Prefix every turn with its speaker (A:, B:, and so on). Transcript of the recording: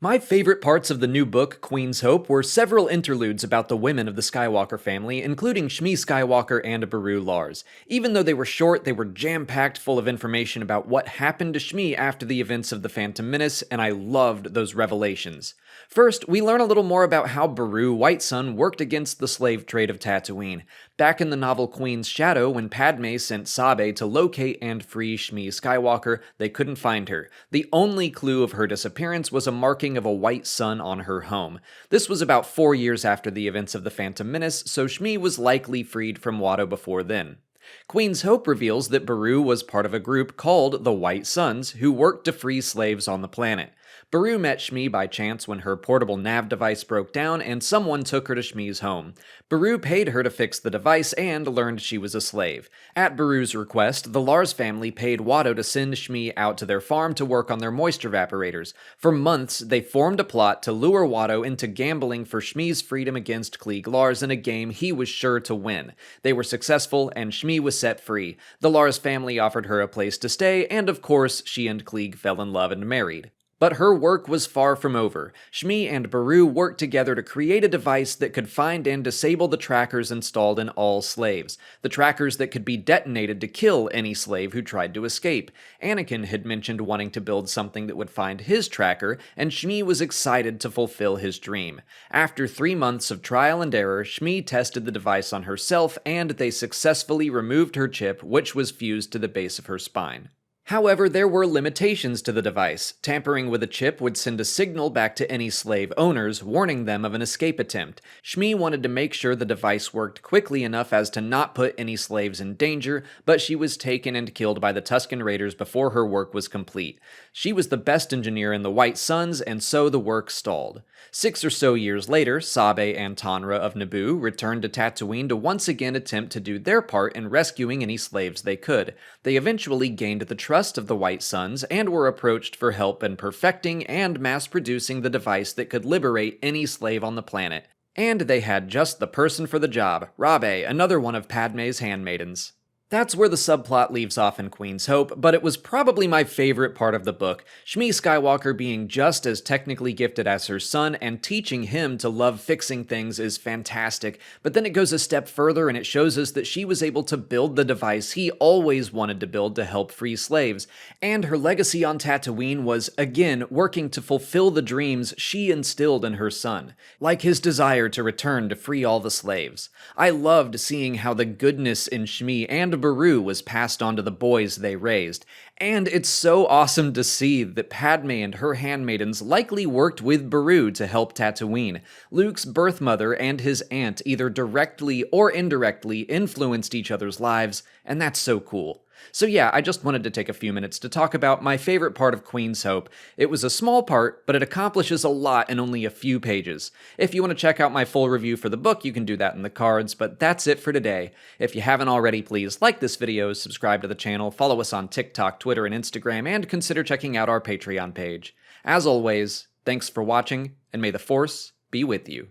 A: My favorite parts of the new book, Queen's Hope, were several interludes about the women of the Skywalker family, including Shmi Skywalker and Beru Lars. Even though they were short, they were jam-packed full of information about what happened to Shmi after the events of the Phantom Menace, and I loved those revelations. First, we learn a little more about how Beru White Sun worked against the slave trade of Tatooine. Back in the novel Queen's Shadow, when Padme sent Sabe to locate and free Shmi Skywalker, they couldn't find her. The only clue of her disappearance was a marking of a white sun on her home. This was about 4 years after the events of the Phantom Menace, so Shmi was likely freed from Watto before then. Queen's Hope reveals that Beru was part of a group called the White Suns, who worked to free slaves on the planet. Beru met Shmi by chance when her portable nav device broke down and someone took her to Shmi's home. Beru paid her to fix the device and learned she was a slave. At Beru's request, the Lars family paid Watto to send Shmi out to their farm to work on their moisture evaporators. For months, they formed a plot to lure Watto into gambling for Shmi's freedom against Klieg Lars in a game he was sure to win. They were successful, and Shmi was set free. The Lars family offered her a place to stay, and of course, she and Klieg fell in love and married. But her work was far from over. Shmi and Beru worked together to create a device that could find and disable the trackers installed in all slaves. The trackers that could be detonated to kill any slave who tried to escape. Anakin had mentioned wanting to build something that would find his tracker, and Shmi was excited to fulfill his dream. After 3 months of trial and error, Shmi tested the device on herself, and they successfully removed her chip, which was fused to the base of her spine. However, there were limitations to the device. Tampering with a chip would send a signal back to any slave owners, warning them of an escape attempt. Shmi wanted to make sure the device worked quickly enough as to not put any slaves in danger, but she was taken and killed by the Tusken Raiders before her work was complete. She was the best engineer in the White Suns, and so the work stalled. 6 or so years later, Sabe and Tanra of Naboo returned to Tatooine to once again attempt to do their part in rescuing any slaves they could. They eventually gained the trust of the White Suns and were approached for help in perfecting and mass-producing the device that could liberate any slave on the planet. And they had just the person for the job, Rabe, another one of Padme's handmaidens. That's where the subplot leaves off in Queen's Hope, but it was probably my favorite part of the book, Shmi Skywalker being just as technically gifted as her son, and teaching him to love fixing things is fantastic, but then it goes a step further and it shows us that she was able to build the device he always wanted to build to help free slaves, and her legacy on Tatooine was, again, working to fulfill the dreams she instilled in her son, like his desire to return to free all the slaves. I loved seeing how the goodness in Shmi and Beru was passed on to the boys they raised, and it's so awesome to see that Padme and her handmaidens likely worked with Beru to help Tatooine. Luke's birth mother and his aunt either directly or indirectly influenced each other's lives, and that's so cool. So yeah, I just wanted to take a few minutes to talk about my favorite part of Queen's Hope. It was a small part, but it accomplishes a lot in only a few pages. If you want to check out my full review for the book, you can do that in the cards, but that's it for today. If you haven't already, please like this video, subscribe to the channel, follow us on TikTok, Twitter, and Instagram, and consider checking out our Patreon page. As always, thanks for watching, and may the Force be with you.